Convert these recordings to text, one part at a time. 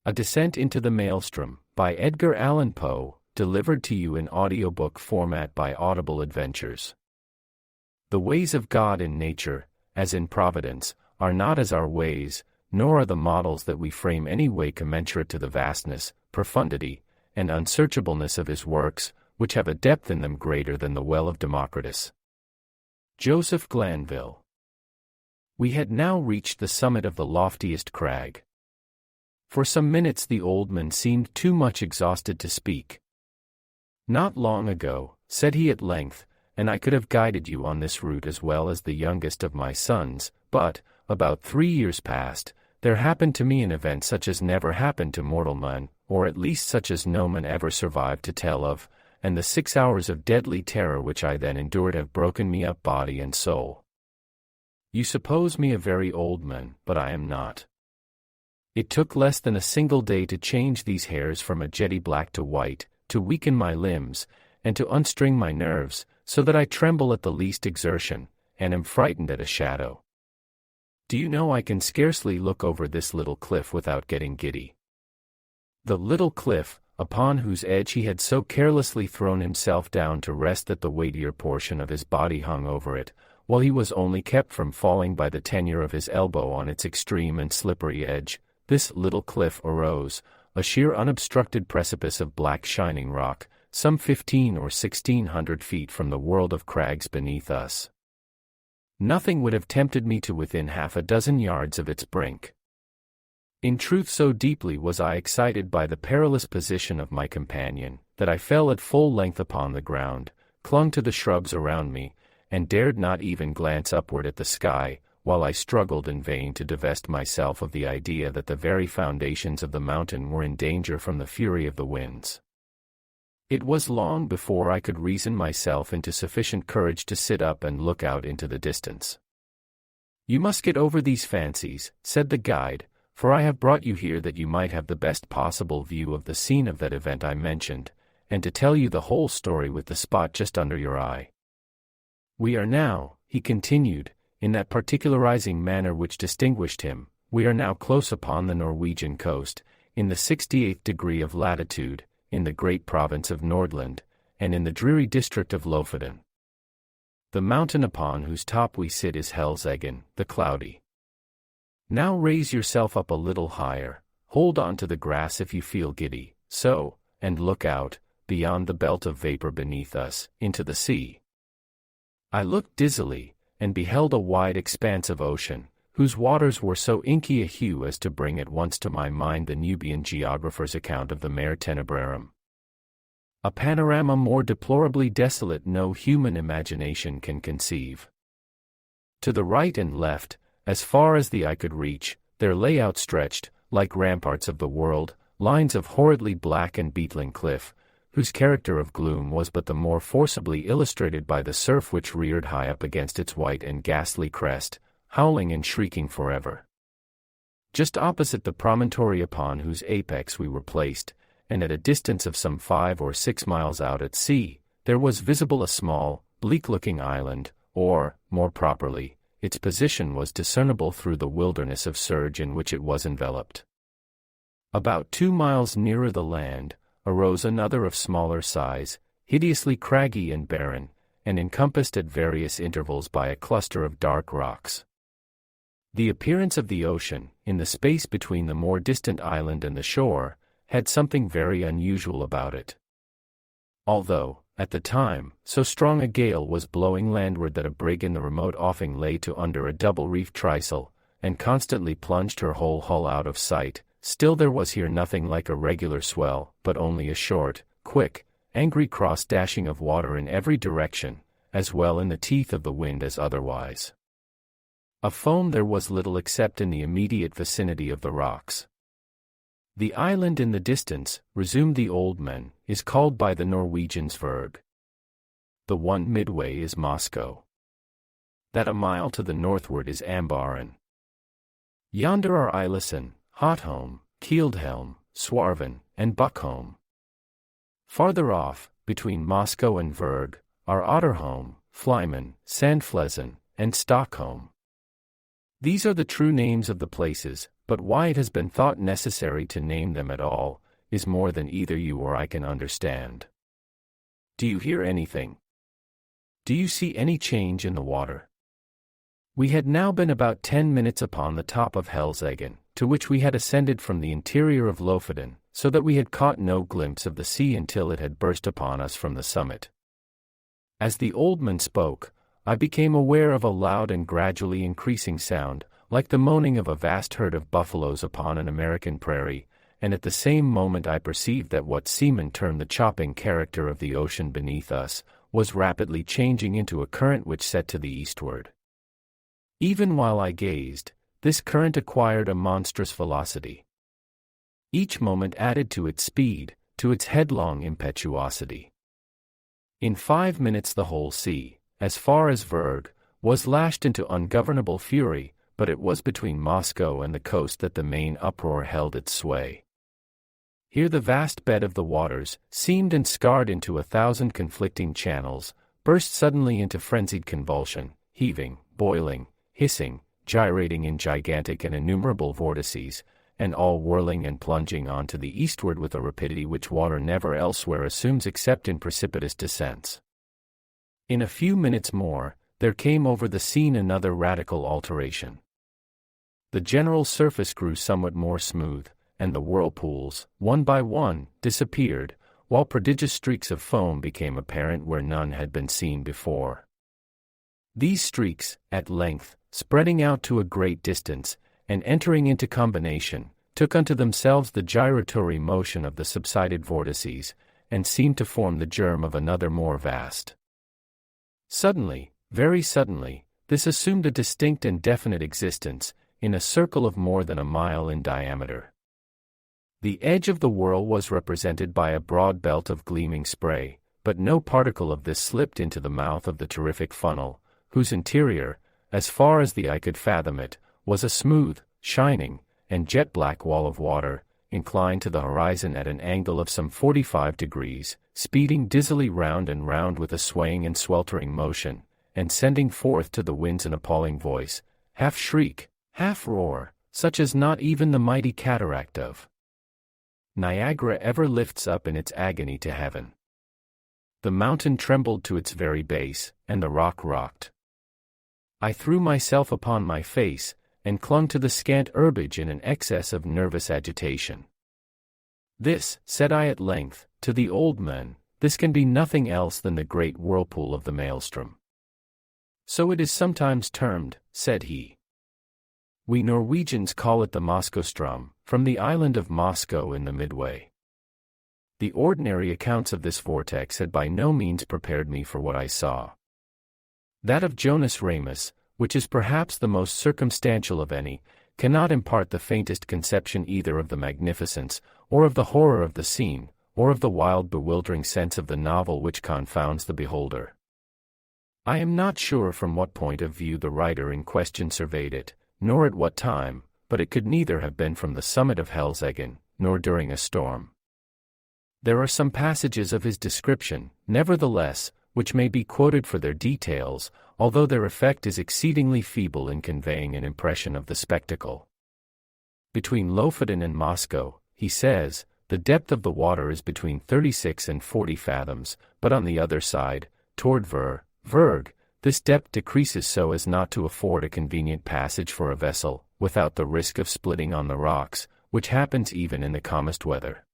A Descent into the Maelstrom, by Edgar Allan Poe, delivered to you in audiobook format by Audible Adventures. The ways of God in nature, as in providence, are not as our ways, nor are the models that we frame any way commensurate to the vastness, profundity, and unsearchableness of his works, which have a depth in them greater than the well of Democritus. Joseph Glanville. We had now reached the summit of the loftiest crag. For some minutes the old man seemed too much exhausted to speak. "Not long ago," said he at length, "and I could have guided you on this route as well as the youngest of my sons, but, about 3 years past, there happened to me an event such as never happened to mortal man, or at least such as no man ever survived to tell of, and the 6 hours of deadly terror which I then endured have broken me up body and soul. You suppose me a very old man, but I am not. It took less than a single day to change these hairs from a jetty black to white, to weaken my limbs, and to unstring my nerves, so that I tremble at the least exertion, and am frightened at a shadow. Do you know I can scarcely look over this little cliff without getting giddy." The little cliff, upon whose edge he had so carelessly thrown himself down to rest that the weightier portion of his body hung over it, while he was only kept from falling by the tenure of his elbow on its extreme and slippery edge, this little cliff arose, a sheer unobstructed precipice of black shining rock, some 15 or 1600 feet from the world of crags beneath us. Nothing would have tempted me to within half a dozen yards of its brink. In truth, so deeply was I excited by the perilous position of my companion, that I fell at full length upon the ground, clung to the shrubs around me, and dared not even glance upward at the sky, while I struggled in vain to divest myself of the idea that the very foundations of the mountain were in danger from the fury of the winds. It was long before I could reason myself into sufficient courage to sit up and look out into the distance. "You must get over these fancies," said the guide, "for I have brought you here that you might have the best possible view of the scene of that event I mentioned, and to tell you the whole story with the spot just under your eye. We are now," he continued, in that particularizing manner which distinguished him, "we are now close upon the Norwegian coast, in the 68th degree of latitude, in the great province of Nordland, and in the dreary district of Lofoten. The mountain upon whose top we sit is Helseggen, the Cloudy. Now raise yourself up a little higher, hold on to the grass if you feel giddy, so, and look out, beyond the belt of vapor beneath us, into the sea." I looked dizzily, and beheld a wide expanse of ocean, whose waters were so inky a hue as to bring at once to my mind the Nubian geographer's account of the Mare Tenebrarum. A panorama more deplorably desolate no human imagination can conceive. To the right and left, as far as the eye could reach, there lay outstretched, like ramparts of the world, lines of horridly black and beetling cliff, whose character of gloom was but the more forcibly illustrated by the surf which reared high up against its white and ghastly crest, howling and shrieking forever. Just opposite the promontory upon whose apex we were placed, and at a distance of some 5 or 6 miles out at sea, there was visible a small, bleak-looking island, or, more properly, its position was discernible through the wilderness of surge in which it was enveloped. About 2 miles nearer the land, arose another of smaller size, hideously craggy and barren, and encompassed at various intervals by a cluster of dark rocks. The appearance of the ocean, in the space between the more distant island and the shore, had something very unusual about it. Although, at the time, so strong a gale was blowing landward that a brig in the remote offing lay to under a double-reefed trysail, and constantly plunged her whole hull out of sight, still there was here nothing like a regular swell, but only a short, quick, angry cross-dashing of water in every direction, as well in the teeth of the wind as otherwise. Of foam there was little except in the immediate vicinity of the rocks. "The island in the distance," resumed the old man, "is called by the Norwegians Vurg. The one midway is Moscow. That a mile to the northward is Ambaren. Yonder are Ilesen, Hotholm, Kieldhelm, Swarven, and Buckholm. Farther off, between Moscow and Vurg, are Otterholm, Flyman, Sandflesen, and Stockholm. These are the true names of the places, but why it has been thought necessary to name them at all, is more than either you or I can understand. Do you hear anything? Do you see any change in the water? We had now been about 10 minutes upon the top of Helseggen, to which we had ascended from the interior of Lofoten, so that we had caught no glimpse of the sea until it had burst upon us from the summit. As the old man spoke, I became aware of a loud and gradually increasing sound, like the moaning of a vast herd of buffaloes upon an American prairie, and at the same moment I perceived that what seamen term the chopping character of the ocean beneath us was rapidly changing into a current which set to the eastward. Even while I gazed, this current acquired a monstrous velocity. Each moment added to its speed, to its headlong impetuosity. In 5 minutes the whole sea, as far as Vurrgh, was lashed into ungovernable fury, but it was between Moscow and the coast that the main uproar held its sway. Here the vast bed of the waters, seamed and scarred into 1,000 conflicting channels, burst suddenly into frenzied convulsion, heaving, boiling, hissing, gyrating in gigantic and innumerable vortices, and all whirling and plunging on to the eastward with a rapidity which water never elsewhere assumes except in precipitous descents. In a few minutes more, there came over the scene another radical alteration. The general surface grew somewhat more smooth, and the whirlpools, one by one, disappeared, while prodigious streaks of foam became apparent where none had been seen before. These streaks, at length, spreading out to a great distance, and entering into combination, took unto themselves the gyratory motion of the subsided vortices, and seemed to form the germ of another more vast. Suddenly, very suddenly, this assumed a distinct and definite existence, in a circle of more than a mile in diameter. The edge of the whirl was represented by a broad belt of gleaming spray, but no particle of this slipped into the mouth of the terrific funnel, whose interior, as far as the eye could fathom it, was a smooth, shining, and jet-black wall of water, inclined to the horizon at an angle of some 45 degrees, speeding dizzily round and round with a swaying and sweltering motion, and sending forth to the winds an appalling voice, half shriek, half roar, such as not even the mighty cataract of Niagara ever lifts up in its agony to heaven. The mountain trembled to its very base, and the rock rocked. I threw myself upon my face, and clung to the scant herbage in an excess of nervous agitation. "This," said I at length, to the old man, "this can be nothing else than the great whirlpool of the Maelstrom." "So it is sometimes termed," said he. "We Norwegians call it the Moskostrom, from the island of Moscow in the Midway." The ordinary accounts of this vortex had by no means prepared me for what I saw. That of Jonas Ramus, which is perhaps the most circumstantial of any, cannot impart the faintest conception either of the magnificence, or of the horror of the scene, or of the wild bewildering sense of the novel which confounds the beholder. I am not sure from what point of view the writer in question surveyed it, nor at what time, but it could neither have been from the summit of Helseggen, nor during a storm. There are some passages of his description, nevertheless, which may be quoted for their details, although their effect is exceedingly feeble in conveying an impression of the spectacle. Between Lofoten and Moscow, he says, the depth of the water is between 36 and 40 fathoms, but on the other side, toward Vurrgh, this depth decreases so as not to afford a convenient passage for a vessel, without the risk of splitting on the rocks, which happens even in the calmest weather.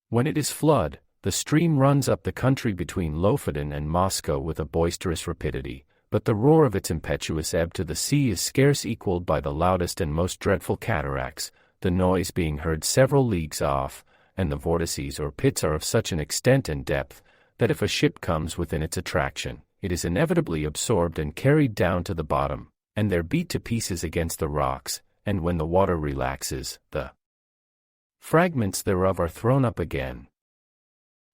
When it is flood, the stream runs up the country between Lofoten and Moscow with a boisterous rapidity, but the roar of its impetuous ebb to the sea is scarce equalled by the loudest and most dreadful cataracts, the noise being heard several leagues off, and the vortices or pits are of such an extent and depth, that if a ship comes within its attraction, it is inevitably absorbed and carried down to the bottom, and there beat to pieces against the rocks, and when the water relaxes, the fragments thereof are thrown up again.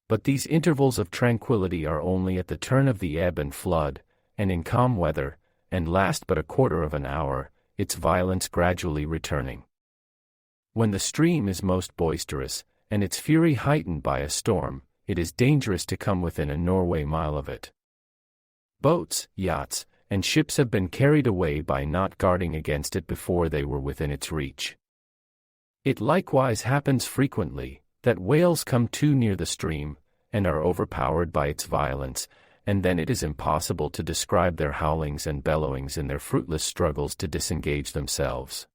But these intervals of tranquility are only at the turn of the ebb and flood, and in calm weather, and last but a quarter of an hour, its violence gradually returning. When the stream is most boisterous, and its fury heightened by a storm, it is dangerous to come within a Norway mile of it. Boats, yachts, and ships have been carried away by not guarding against it before they were within its reach. It likewise happens frequently, that whales come too near the stream, and are overpowered by its violence, and then it is impossible to describe their howlings and bellowings in their fruitless struggles to disengage themselves.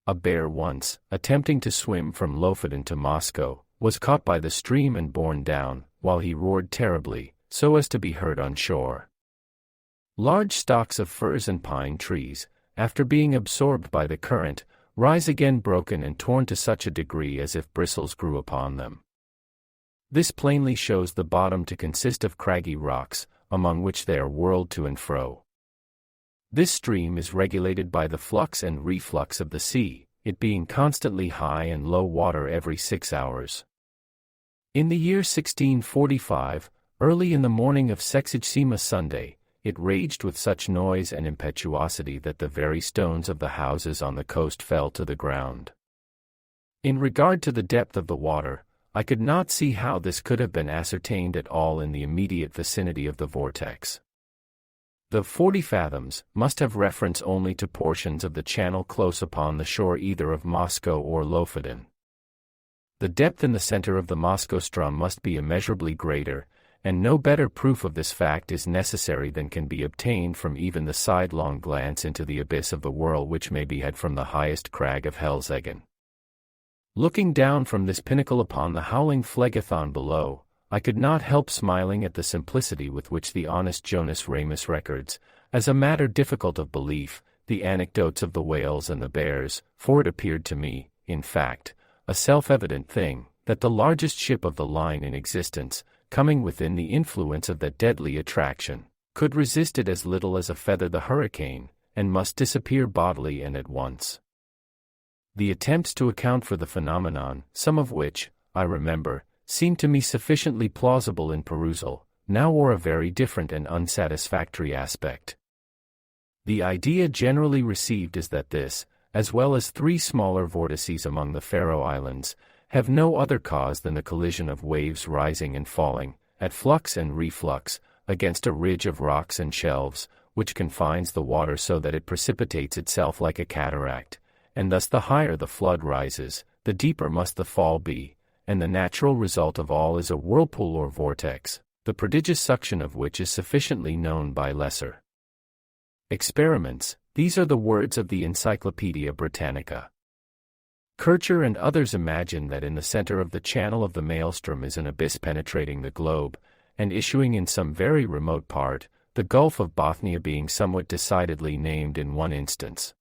A bear once, attempting to swim from Lofoten to Moscow, was caught by the stream and borne down, while he roared terribly, so as to be heard on shore. Large stalks of firs and pine trees, after being absorbed by the current, rise again broken and torn to such a degree as if bristles grew upon them. This plainly shows the bottom to consist of craggy rocks, among which they are whirled to and fro. This stream is regulated by the flux and reflux of the sea, it being constantly high and low water every 6 hours. In the year 1645, early in the morning of Sexagesima Sunday, it raged with such noise and impetuosity that the very stones of the houses on the coast fell to the ground. In regard to the depth of the water, I could not see how this could have been ascertained at all in the immediate vicinity of the vortex. The 40 fathoms must have reference only to portions of the channel close upon the shore either of Moscow or Lofoten. The depth in the center of the Maelstrom must be immeasurably greater, and no better proof of this fact is necessary than can be obtained from even the sidelong glance into the abyss of the whirl which may be had from the highest crag of Helseggen. Looking down from this pinnacle upon the howling phlegethon below, I could not help smiling at the simplicity with which the honest Jonas Ramus records, as a matter difficult of belief, the anecdotes of the whales and the bears, for it appeared to me, in fact, a self-evident thing, that the largest ship of the line in existence, coming within the influence of that deadly attraction, could resist it as little as a feather the hurricane, and must disappear bodily and at once. The attempts to account for the phenomenon, some of which, I remember, seemed to me sufficiently plausible in perusal, now wore a very different and unsatisfactory aspect. The idea generally received is that this, as well as 3 smaller vortices among the Faroe Islands, have no other cause than the collision of waves rising and falling, at flux and reflux, against a ridge of rocks and shelves, which confines the water so that it precipitates itself like a cataract, and thus the higher the flood rises, the deeper must the fall be, and the natural result of all is a whirlpool or vortex, the prodigious suction of which is sufficiently known by lesser experiments. These are the words of the Encyclopaedia Britannica. Kircher and others imagine that in the center of the channel of the Maelstrom is an abyss penetrating the globe, and issuing in some very remote part, the Gulf of Bothnia being somewhat decidedly named in one instance.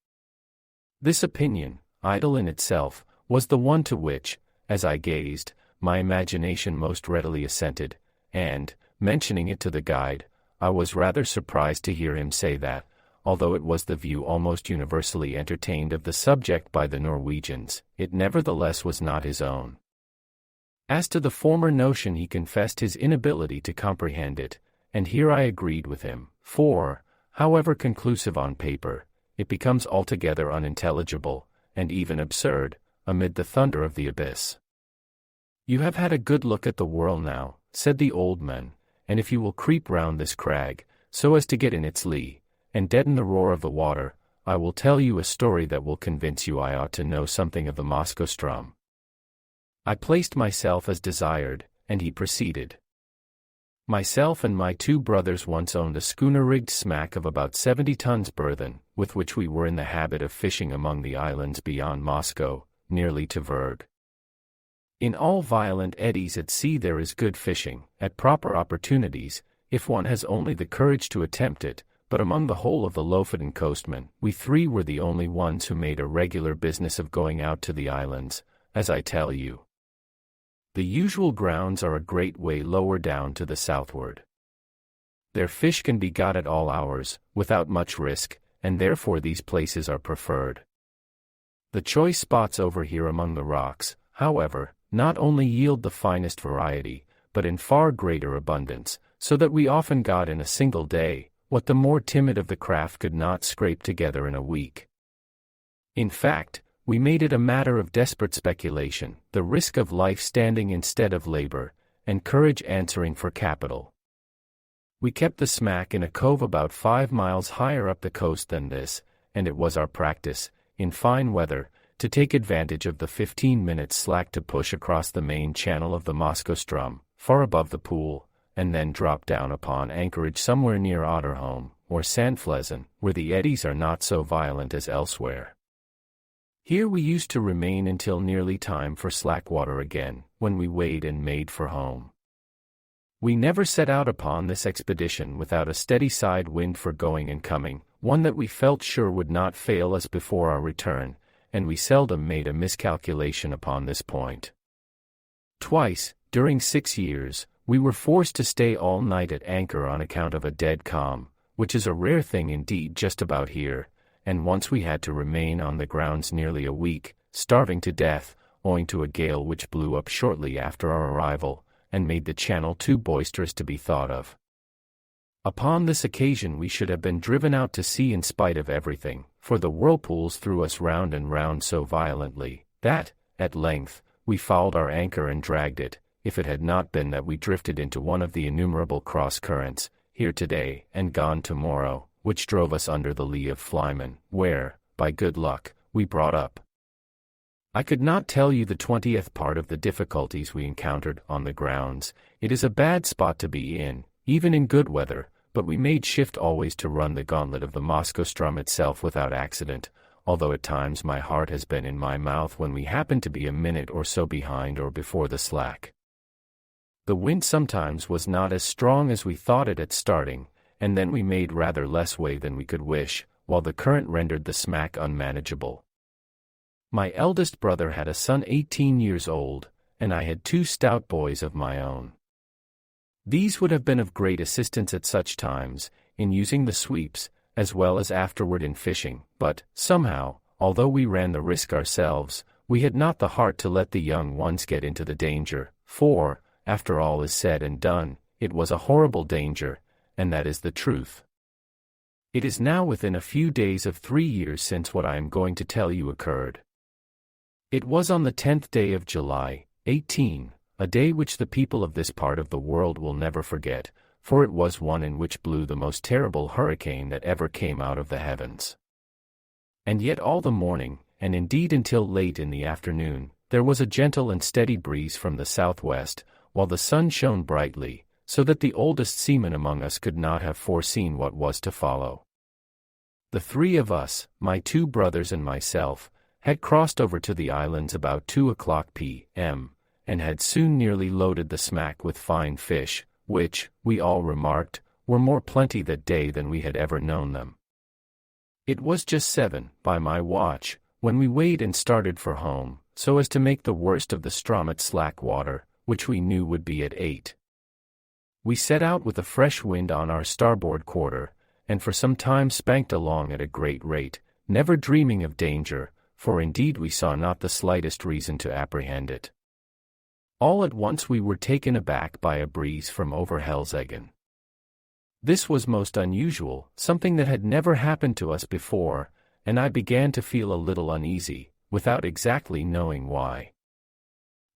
This opinion, idle in itself, was the one to which, as I gazed, my imagination most readily assented, and, mentioning it to the guide, I was rather surprised to hear him say that, although it was the view almost universally entertained of the subject by the Norwegians, it nevertheless was not his own. As to the former notion, he confessed his inability to comprehend it, and here I agreed with him, for, however conclusive on paper, it becomes altogether unintelligible, and even absurd, amid the thunder of the abyss. "You have had a good look at the whirl now," said the old man, "and if you will creep round this crag, so as to get in its lee, and deaden the roar of the water, I will tell you a story that will convince you I ought to know something of the Maelstrom." I placed myself as desired, and he proceeded. Myself and my 2 brothers once owned a schooner-rigged smack of about 70 tons burthen, with which we were in the habit of fishing among the islands beyond Moscow, nearly to Vurg. In all violent eddies at sea there is good fishing, at proper opportunities, if one has only the courage to attempt it, but among the whole of the Lofoten coastmen, we 3 were the only ones who made a regular business of going out to the islands, as I tell you. The usual grounds are a great way lower down to the southward. Their fish can be got at all hours, without much risk, and therefore these places are preferred. The choice spots over here among the rocks, however, not only yield the finest variety, but in far greater abundance, so that we often got in a single day what the more timid of the craft could not scrape together in a week. In fact, we made it a matter of desperate speculation, the risk of life standing instead of labor, and courage answering for capital. We kept the smack in a cove about 5 miles higher up the coast than this, and it was our practice, in fine weather, to take advantage of the 15-minute slack to push across the main channel of the Maelstrom, far above the pool, and then drop down upon anchorage somewhere near Otterholm, or Sandflesen, where the eddies are not so violent as elsewhere. Here we used to remain until nearly time for slack water again, when we weighed and made for home. We never set out upon this expedition without a steady side wind for going and coming, one that we felt sure would not fail us before our return, and we seldom made a miscalculation upon this point. Twice, during 6 years, we were forced to stay all night at anchor on account of a dead calm, which is a rare thing indeed just about here, and once we had to remain on the grounds nearly a week, starving to death, owing to a gale which blew up shortly after our arrival, and made the channel too boisterous to be thought of. Upon this occasion we should have been driven out to sea in spite of everything, for the whirlpools threw us round and round so violently, that, at length, we fouled our anchor and dragged it, if it had not been that we drifted into one of the innumerable cross-currents, here today and gone tomorrow, which drove us under the lee of Flyman, where, by good luck, we brought up. I could not tell you the 20th part of the difficulties we encountered on the grounds. It is a bad spot to be in, even in good weather, but we made shift always to run the gauntlet of the Maelstrom itself without accident, although at times my heart has been in my mouth when we happened to be a minute or so behind or before the slack. The wind sometimes was not as strong as we thought it at starting, and then we made rather less way than we could wish, while the current rendered the smack unmanageable. My eldest brother had a son 18 years old, and I had 2 stout boys of my own. These would have been of great assistance at such times, in using the sweeps, as well as afterward in fishing, but, somehow, although we ran the risk ourselves, we had not the heart to let the young ones get into the danger, for, after all is said and done, it was a horrible danger, and that is the truth. It is now within a few days of 3 years since what I am going to tell you occurred. It was on the 10th day of July, 18, a day which the people of this part of the world will never forget, for it was one in which blew the most terrible hurricane that ever came out of the heavens. And yet all the morning, and indeed until late in the afternoon, there was a gentle and steady breeze from the southwest, while the sun shone brightly, so that the oldest seaman among us could not have foreseen what was to follow. The 3 of us, my 2 brothers and myself, had crossed over to the islands about 2 o'clock p.m., and had soon nearly loaded the smack with fine fish, which, we all remarked, were more plenty that day than we had ever known them. It was just 7, by my watch, when we weighed and started for home, so as to make the worst of the Strom at slack water, which we knew would be at 8. We set out with a fresh wind on our starboard quarter, and for some time spanked along at a great rate, never dreaming of danger, for indeed we saw not the slightest reason to apprehend it. All at once we were taken aback by a breeze from over Helseggen. This was most unusual, something that had never happened to us before, and I began to feel a little uneasy, without exactly knowing why.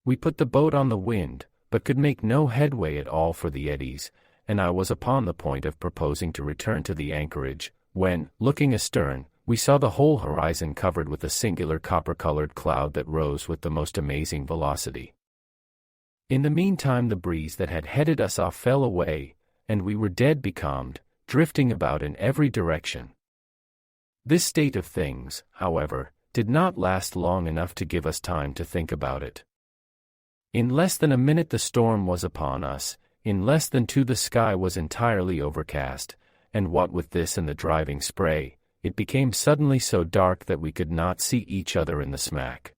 We put the boat on the wind, but could make no headway at all for the eddies, and I was upon the point of proposing to return to the anchorage, when, looking astern, we saw the whole horizon covered with a singular copper-colored cloud that rose with the most amazing velocity. In the meantime the breeze that had headed us off fell away, and we were dead becalmed, drifting about in every direction. This state of things, however, did not last long enough to give us time to think about it. In less than a minute the storm was upon us, in less than 2 the sky was entirely overcast, and what with this and the driving spray, it became suddenly so dark that we could not see each other in the smack.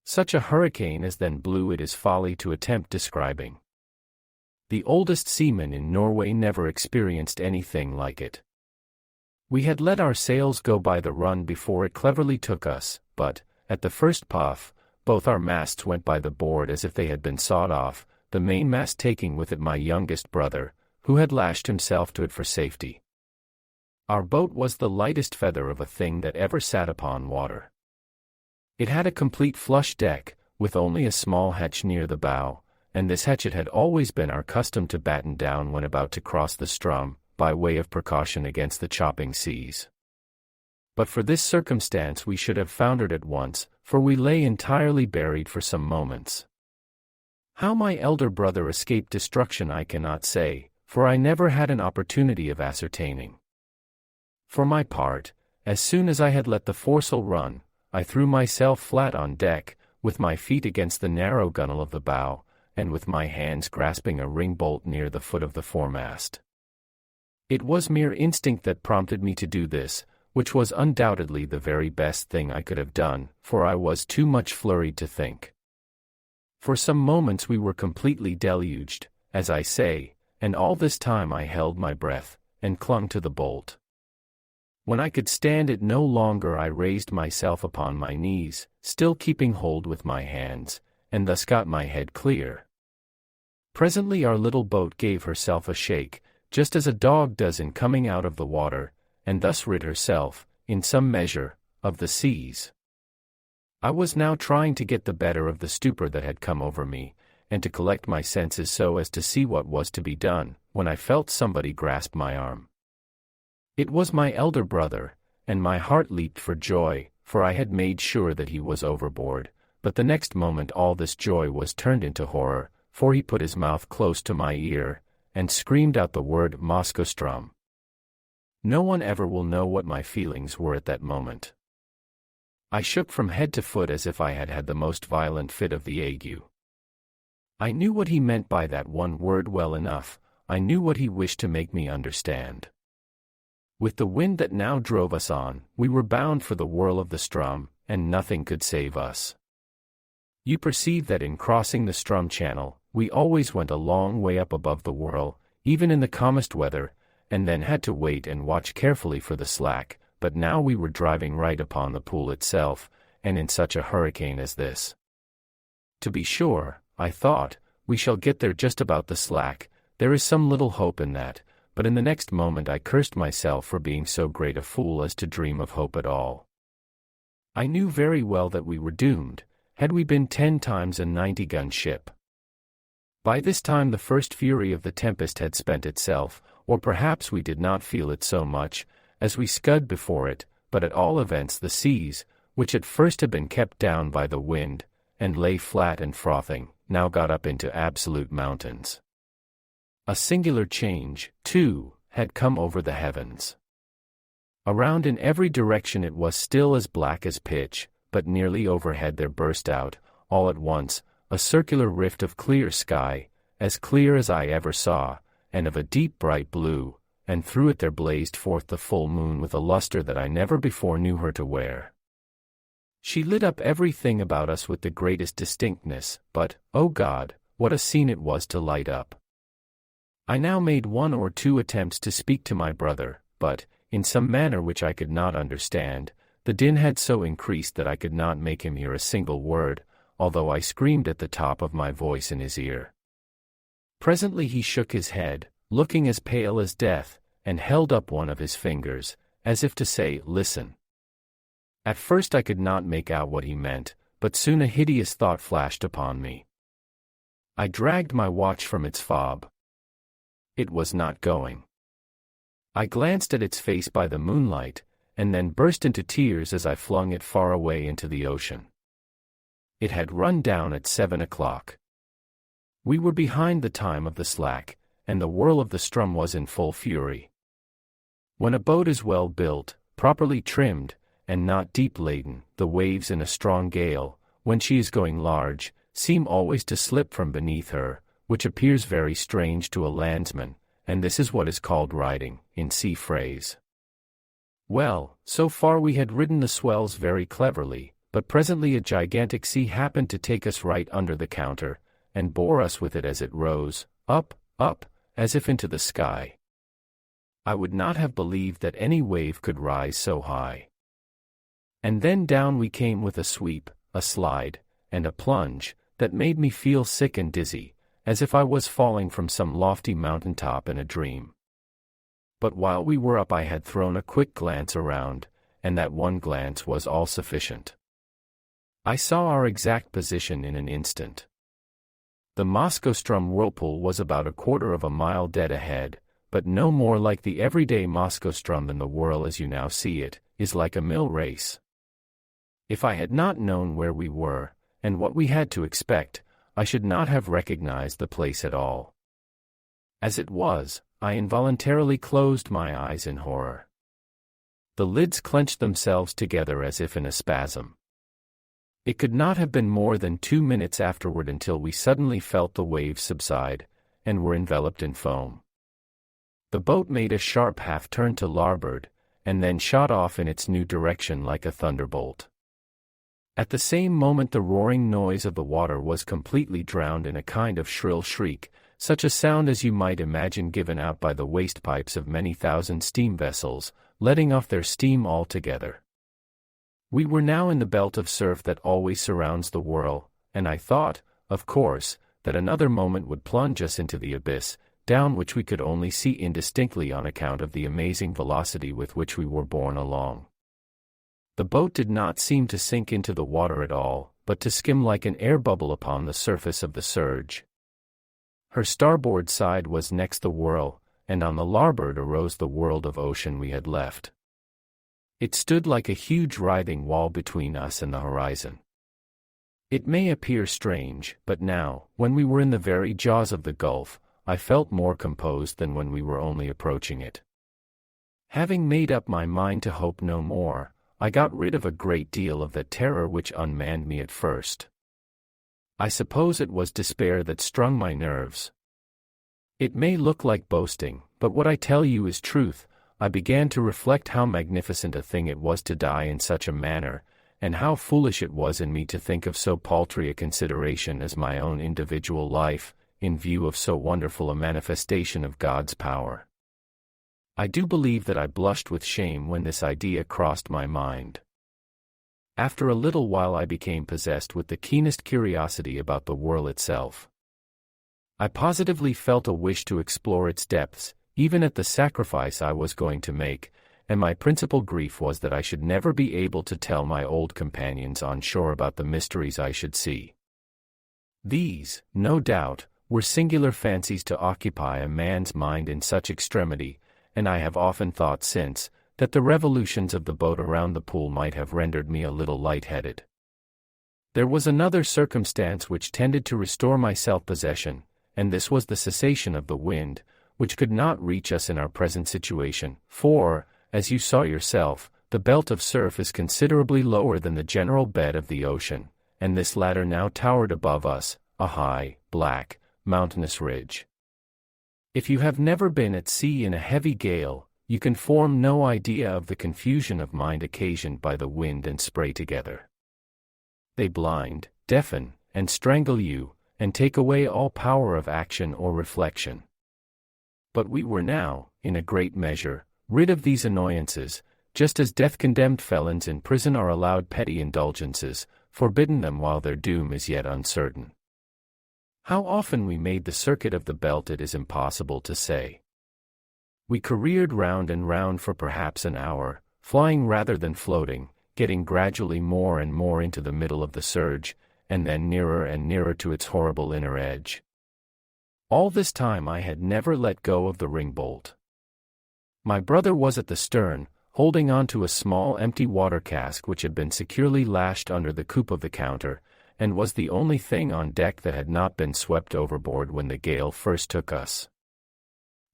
Such a hurricane as then blew it is folly to attempt describing. The oldest seaman in Norway never experienced anything like it. We had let our sails go by the run before it cleverly took us, but, at the first puff, both our masts went by the board as if they had been sawed off, the mainmast taking with it my youngest brother, who had lashed himself to it for safety. Our boat was the lightest feather of a thing that ever sat upon water. It had a complete flush deck, with only a small hatch near the bow, and this hatch it had always been our custom to batten down when about to cross the Strom, by way of precaution against the chopping seas. But for this circumstance we should have foundered at once, for we lay entirely buried for some moments. How my elder brother escaped destruction I cannot say, for I never had an opportunity of ascertaining. For my part, as soon as I had let the foresail run, I threw myself flat on deck, with my feet against the narrow gunwale of the bow, and with my hands grasping a ring-bolt near the foot of the foremast. It was mere instinct that prompted me to do this, which was undoubtedly the very best thing I could have done, for I was too much flurried to think. For some moments we were completely deluged, as I say, and all this time I held my breath, and clung to the bolt. When I could stand it no longer I raised myself upon my knees, still keeping hold with my hands, and thus got my head clear. Presently our little boat gave herself a shake, just as a dog does in coming out of the water, and thus rid herself, in some measure, of the seas. I was now trying to get the better of the stupor that had come over me, and to collect my senses so as to see what was to be done, when I felt somebody grasp my arm. It was my elder brother, and my heart leaped for joy, for I had made sure that he was overboard, but the next moment all this joy was turned into horror, for he put his mouth close to my ear, and screamed out the word Maelstrom. No one ever will know what my feelings were at that moment. I shook from head to foot as if I had had the most violent fit of the ague. I knew what he meant by that one word well enough, I knew what he wished to make me understand. With the wind that now drove us on, we were bound for the whirl of the Strom, and nothing could save us. You perceive that in crossing the Strom channel, we always went a long way up above the whirl, even in the calmest weather, and then had to wait and watch carefully for the slack, but now we were driving right upon the pool itself, and in such a hurricane as this. To be sure, I thought, we shall get there just about the slack, there is some little hope in that, but in the next moment I cursed myself for being so great a fool as to dream of hope at all. I knew very well that we were doomed, had we been 10 times a 90-gun ship. By this time the first fury of the tempest had spent itself, or perhaps we did not feel it so much, as we scud before it, but at all events the seas, which at first had been kept down by the wind, and lay flat and frothing, now got up into absolute mountains. A singular change, too, had come over the heavens. Around in every direction it was still as black as pitch, but nearly overhead there burst out, all at once, a circular rift of clear sky, as clear as I ever saw, and of a deep bright blue, and through it there blazed forth the full moon with a luster that I never before knew her to wear. She lit up everything about us with the greatest distinctness, but, oh God, what a scene it was to light up! I now made 1 or 2 attempts to speak to my brother, but, in some manner which I could not understand, the din had so increased that I could not make him hear a single word, although I screamed at the top of my voice in his ear. Presently he shook his head, looking as pale as death, and held up one of his fingers, as if to say, "Listen." At first I could not make out what he meant, but soon a hideous thought flashed upon me. I dragged my watch from its fob. It was not going. I glanced at its face by the moonlight, and then burst into tears as I flung it far away into the ocean. It had run down at 7 o'clock. We were behind the time of the slack, and the whirl of the Strom was in full fury. When a boat is well built, properly trimmed, and not deep laden, the waves in a strong gale, when she is going large, seem always to slip from beneath her, which appears very strange to a landsman, and this is what is called riding, in sea phrase. Well, so far we had ridden the swells very cleverly, but presently a gigantic sea happened to take us right under the counter, and bore us with it as it rose, up, up, as if into the sky. I would not have believed that any wave could rise so high. And then down we came with a sweep, a slide, and a plunge, that made me feel sick and dizzy, as if I was falling from some lofty mountain top in a dream. But while we were up I had thrown a quick glance around, and that one glance was all sufficient. I saw our exact position in an instant. The Maelstrom whirlpool was about 1/4 of a mile dead ahead, but no more like the everyday Maelstrom than the whirl as you now see it, is like a mill race. If I had not known where we were, and what we had to expect, I should not have recognized the place at all. As it was, I involuntarily closed my eyes in horror. The lids clenched themselves together as if in a spasm. It could not have been more than 2 minutes afterward until we suddenly felt the waves subside, and were enveloped in foam. The boat made a sharp half-turn to larboard, and then shot off in its new direction like a thunderbolt. At the same moment the roaring noise of the water was completely drowned in a kind of shrill shriek, such a sound as you might imagine given out by the waste pipes of many thousand steam vessels, letting off their steam altogether. We were now in the belt of surf that always surrounds the whirl, and I thought, of course, that another moment would plunge us into the abyss, down which we could only see indistinctly on account of the amazing velocity with which we were borne along. The boat did not seem to sink into the water at all, but to skim like an air bubble upon the surface of the surge. Her starboard side was next the whirl, and on the larboard arose the world of ocean we had left. It stood like a huge writhing wall between us and the horizon. It may appear strange, but now, when we were in the very jaws of the gulf, I felt more composed than when we were only approaching it. Having made up my mind to hope no more, I got rid of a great deal of that terror which unmanned me at first. I suppose it was despair that strung my nerves. It may look like boasting, but what I tell you is truth. I began to reflect how magnificent a thing it was to die in such a manner, and how foolish it was in me to think of so paltry a consideration as my own individual life, in view of so wonderful a manifestation of God's power. I do believe that I blushed with shame when this idea crossed my mind. After a little while I became possessed with the keenest curiosity about the whirl itself. I positively felt a wish to explore its depths, even at the sacrifice I was going to make, and my principal grief was that I should never be able to tell my old companions on shore about the mysteries I should see. These, no doubt, were singular fancies to occupy a man's mind in such extremity, and I have often thought since, that the revolutions of the boat around the pool might have rendered me a little light-headed. There was another circumstance which tended to restore my self-possession, and this was the cessation of the wind, which could not reach us in our present situation, for, as you saw yourself, the belt of surf is considerably lower than the general bed of the ocean, and this latter now towered above us, a high, black, mountainous ridge. If you have never been at sea in a heavy gale, you can form no idea of the confusion of mind occasioned by the wind and spray together. They blind, deafen, and strangle you, and take away all power of action or reflection. But we were now, in a great measure, rid of these annoyances, just as death-condemned felons in prison are allowed petty indulgences, forbidden them while their doom is yet uncertain. How often we made the circuit of the belt it is impossible to say. We careered round and round for perhaps an hour, flying rather than floating, getting gradually more and more into the middle of the surge, and then nearer and nearer to its horrible inner edge. All this time I had never let go of the ring-bolt. My brother was at the stern, holding on to a small empty water cask which had been securely lashed under the coop of the counter, and was the only thing on deck that had not been swept overboard when the gale first took us.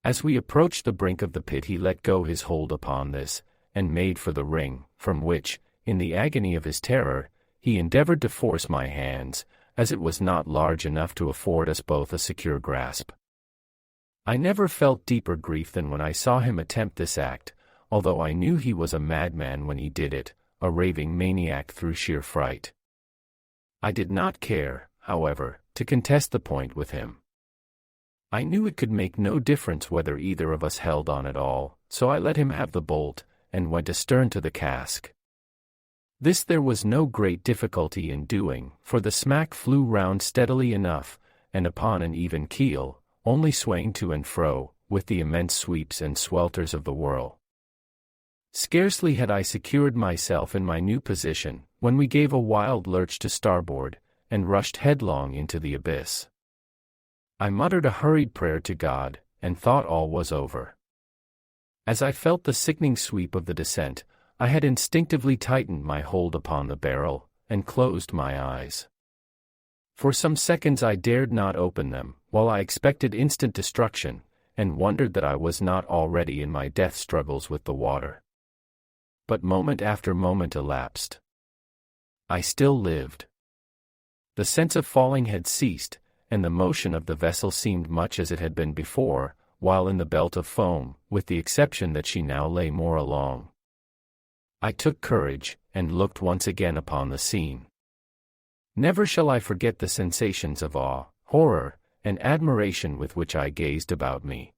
As we approached the brink of the pit he let go his hold upon this, and made for the ring, from which, in the agony of his terror, he endeavored to force my hands, as it was not large enough to afford us both a secure grasp. I never felt deeper grief than when I saw him attempt this act, although I knew he was a madman when he did it, a raving maniac through sheer fright. I did not care, however, to contest the point with him. I knew it could make no difference whether either of us held on at all, so I let him have the bolt, and went astern to the cask. This there was no great difficulty in doing, for the smack flew round steadily enough, and upon an even keel, only swaying to and fro, with the immense sweeps and swelters of the whirl. Scarcely had I secured myself in my new position, when we gave a wild lurch to starboard, and rushed headlong into the abyss. I muttered a hurried prayer to God, and thought all was over. As I felt the sickening sweep of the descent, I had instinctively tightened my hold upon the barrel, and closed my eyes. For some seconds I dared not open them, while I expected instant destruction, and wondered that I was not already in my death struggles with the water. But moment after moment elapsed. I still lived. The sense of falling had ceased, and the motion of the vessel seemed much as it had been before, while in the belt of foam, with the exception that she now lay more along. I took courage, and looked once again upon the scene. Never shall I forget the sensations of awe, horror, and admiration with which I gazed about me.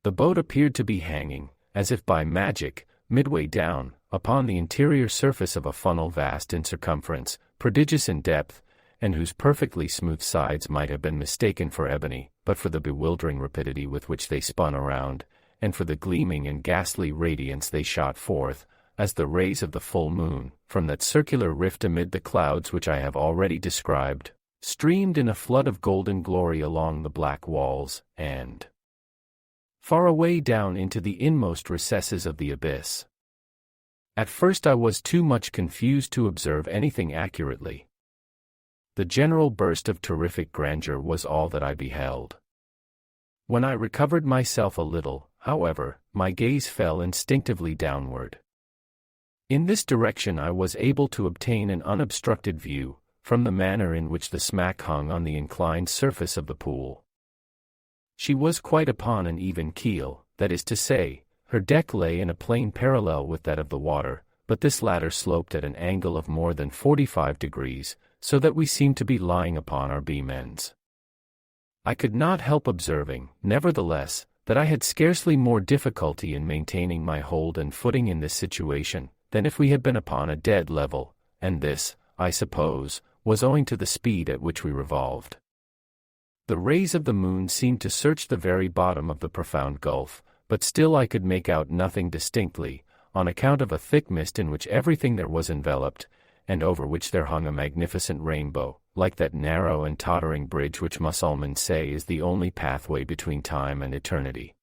The boat appeared to be hanging, as if by magic, midway down, upon the interior surface of a funnel vast in circumference, prodigious in depth, and whose perfectly smooth sides might have been mistaken for ebony, but for the bewildering rapidity with which they spun around, and for the gleaming and ghastly radiance they shot forth, as the rays of the full moon, from that circular rift amid the clouds which I have already described, streamed in a flood of golden glory along the black walls, and far away down into the inmost recesses of the abyss. At first I was too much confused to observe anything accurately. The general burst of terrific grandeur was all that I beheld. When I recovered myself a little, however, my gaze fell instinctively downward. In this direction I was able to obtain an unobstructed view, from the manner in which the smack hung on the inclined surface of the pool. She was quite upon an even keel, that is to say, her deck lay in a plane parallel with that of the water, but this latter sloped at an angle of more than 45 degrees, so that we seemed to be lying upon our beam ends. I could not help observing, nevertheless, that I had scarcely more difficulty in maintaining my hold and footing in this situation, than if we had been upon a dead level, and this, I suppose, was owing to the speed at which we revolved. The rays of the moon seemed to search the very bottom of the profound gulf, but still I could make out nothing distinctly, on account of a thick mist in which everything there was enveloped, and over which there hung a magnificent rainbow, like that narrow and tottering bridge which Musulmans say is the only pathway between time and eternity.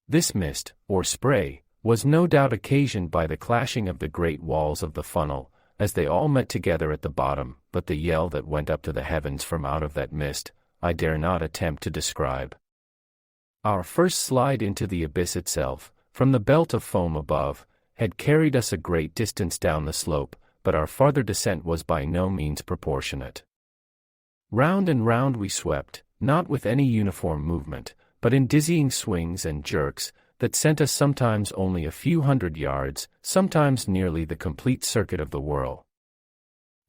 This mist, or spray, was no doubt occasioned by the clashing of the great walls of the funnel, as they all met together at the bottom, but the yell that went up to the heavens from out of that mist, I dare not attempt to describe. Our first slide into the abyss itself, from the belt of foam above, had carried us a great distance down the slope, but our farther descent was by no means proportionate. Round and round we swept, not with any uniform movement, but in dizzying swings and jerks, that sent us sometimes only a few hundred yards, sometimes nearly the complete circuit of the whirl.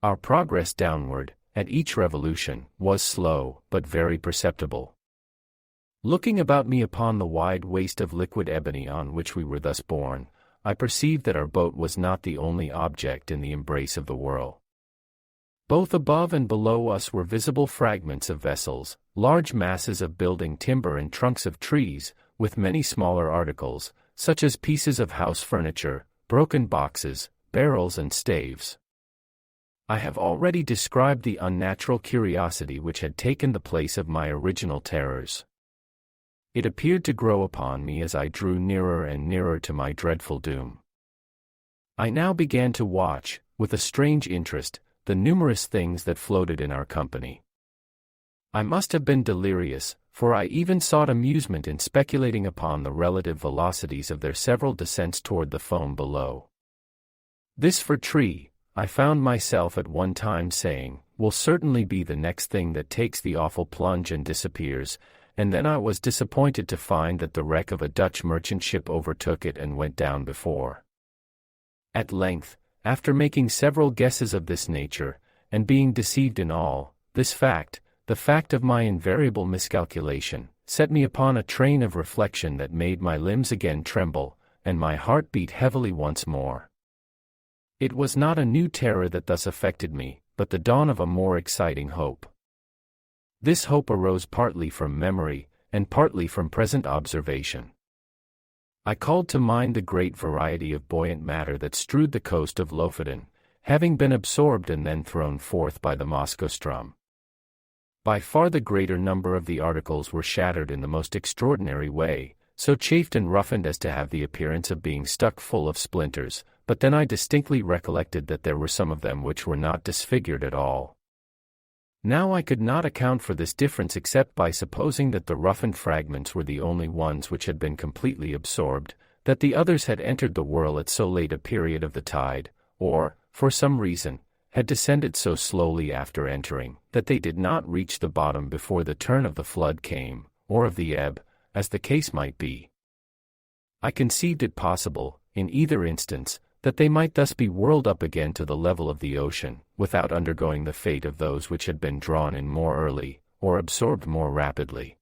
Our progress downward, at each revolution, was slow, but very perceptible. Looking about me upon the wide waste of liquid ebony on which we were thus borne, I perceived that our boat was not the only object in the embrace of the whirl. Both above and below us were visible fragments of vessels, large masses of building timber and trunks of trees, with many smaller articles, such as pieces of house furniture, broken boxes, barrels and staves. I have already described the unnatural curiosity which had taken the place of my original terrors. It appeared to grow upon me as I drew nearer and nearer to my dreadful doom. I now began to watch, with a strange interest, the numerous things that floated in our company. I must have been delirious, for I even sought amusement in speculating upon the relative velocities of their several descents toward the foam below. This for tree, I found myself at one time saying, will certainly be the next thing that takes the awful plunge and disappears, and then I was disappointed to find that the wreck of a Dutch merchant ship overtook it and went down before. At length, after making several guesses of this nature, and being deceived in all, this fact, the fact of my invariable miscalculation, set me upon a train of reflection that made my limbs again tremble, and my heart beat heavily once more. It was not a new terror that thus affected me, but the dawn of a more exciting hope. This hope arose partly from memory, and partly from present observation. I called to mind the great variety of buoyant matter that strewed the coast of Lofoten, having been absorbed and then thrown forth by the Maelstrom. By far the greater number of the articles were shattered in the most extraordinary way, so chafed and roughened as to have the appearance of being stuck full of splinters, but then I distinctly recollected that there were some of them which were not disfigured at all. Now I could not account for this difference except by supposing that the roughened fragments were the only ones which had been completely absorbed, that the others had entered the whirl at so late a period of the tide, or, for some reason, had descended so slowly after entering, that they did not reach the bottom before the turn of the flood came, or of the ebb, as the case might be. I conceived it possible, in either instance, that they might thus be whirled up again to the level of the ocean, without undergoing the fate of those which had been drawn in more early, or absorbed more rapidly.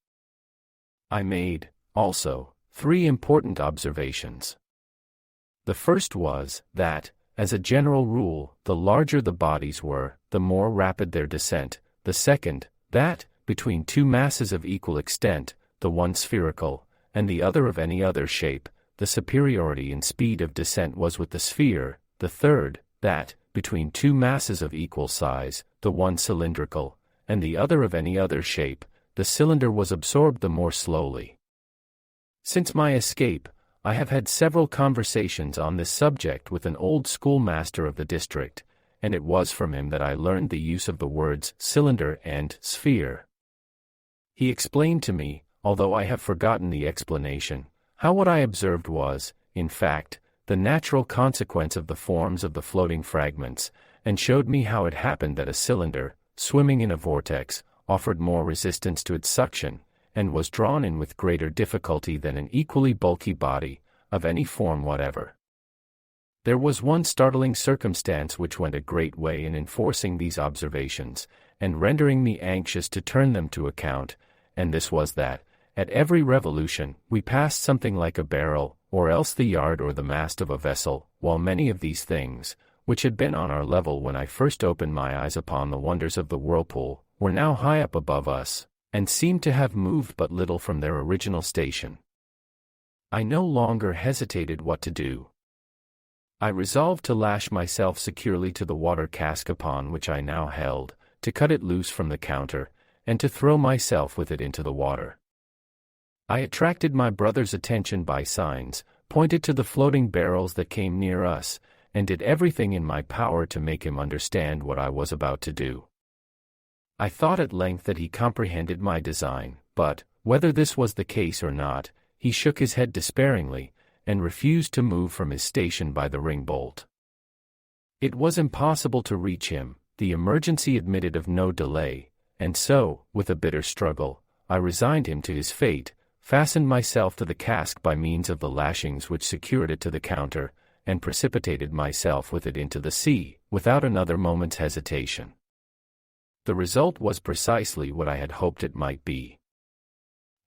I made, also, 3 important observations. The first was, that, as a general rule, the larger the bodies were, the more rapid their descent. The second, that, between 2 masses of equal extent, the one spherical, and the other of any other shape, the superiority in speed of descent was with the sphere. The third, that, between 2 masses of equal size, the one cylindrical, and the other of any other shape, the cylinder was absorbed the more slowly. Since my escape, I have had several conversations on this subject with an old schoolmaster of the district, and it was from him that I learned the use of the words cylinder and sphere. He explained to me, although I have forgotten the explanation, how what I observed was, in fact, the natural consequence of the forms of the floating fragments, and showed me how it happened that a cylinder, swimming in a vortex, offered more resistance to its suction, and was drawn in with greater difficulty than an equally bulky body, of any form whatever. There was one startling circumstance which went a great way in enforcing these observations, and rendering me anxious to turn them to account, and this was that, at every revolution, we passed something like a barrel, or else the yard or the mast of a vessel, while many of these things, which had been on our level when I first opened my eyes upon the wonders of the whirlpool, were now high up above us, and seemed to have moved but little from their original station. I no longer hesitated what to do. I resolved to lash myself securely to the water cask upon which I now held, to cut it loose from the counter, and to throw myself with it into the water. I attracted my brother's attention by signs, pointed to the floating barrels that came near us, and did everything in my power to make him understand what I was about to do. I thought at length that he comprehended my design, but, whether this was the case or not, he shook his head despairingly, and refused to move from his station by the ring-bolt. It was impossible to reach him, the emergency admitted of no delay, and so, with a bitter struggle, I resigned him to his fate, fastened myself to the cask by means of the lashings which secured it to the counter, and precipitated myself with it into the sea, without another moment's hesitation. The result was precisely what I had hoped it might be.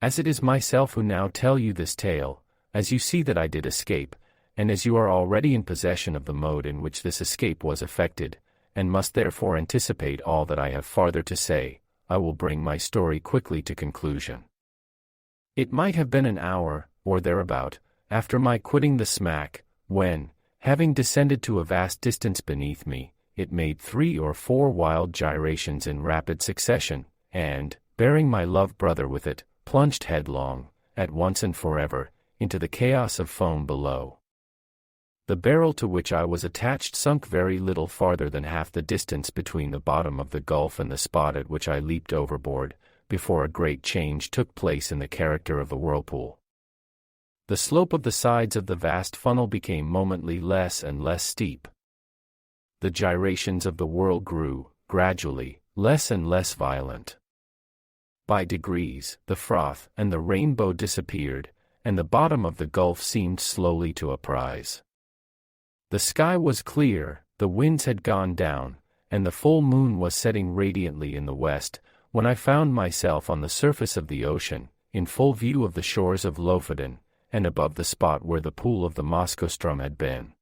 As it is myself who now tell you this tale, as you see that I did escape, and as you are already in possession of the mode in which this escape was effected, and must therefore anticipate all that I have farther to say, I will bring my story quickly to conclusion. It might have been an hour, or thereabout, after my quitting the smack, when, having descended to a vast distance beneath me, it made 3 or 4 wild gyrations in rapid succession, and, bearing my loved brother with it, plunged headlong, at once and forever, into the chaos of foam below. The barrel to which I was attached sunk very little farther than half the distance between the bottom of the gulf and the spot at which I leaped overboard, before a great change took place in the character of the whirlpool. The slope of the sides of the vast funnel became momently less and less steep. The gyrations of the whirl grew, gradually, less and less violent. By degrees, the froth and the rainbow disappeared, and the bottom of the gulf seemed slowly to uprise. The sky was clear, the winds had gone down, and the full moon was setting radiantly in the west, when I found myself on the surface of the ocean, in full view of the shores of Lofoten, and above the spot where the pool of the Maelstrom had been.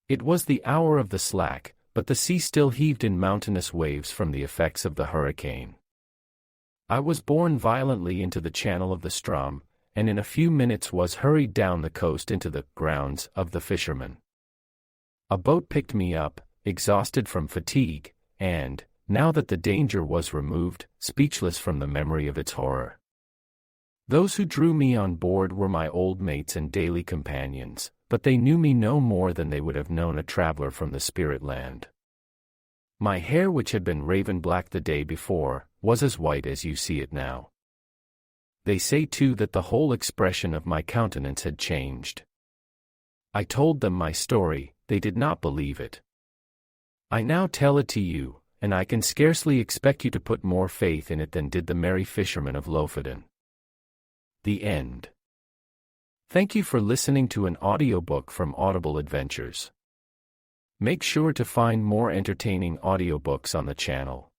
It was the hour of the slack, but the sea still heaved in mountainous waves from the effects of the hurricane. I was borne violently into the channel of the Strom, and in a few minutes was hurried down the coast into the grounds of the fisherman. A boat picked me up, exhausted from fatigue, and, now that the danger was removed, speechless from the memory of its horror. Those who drew me on board were my old mates and daily companions, but they knew me no more than they would have known a traveler from the spirit land. My hair, which had been raven black the day before, was as white as you see it now. They say too that the whole expression of my countenance had changed. I told them my story, they did not believe it. I now tell it to you, and I can scarcely expect you to put more faith in it than did the merry fisherman of Lofoden. The end. Thank you for listening to an audiobook from Audible Adventures. Make sure to find more entertaining audiobooks on the channel.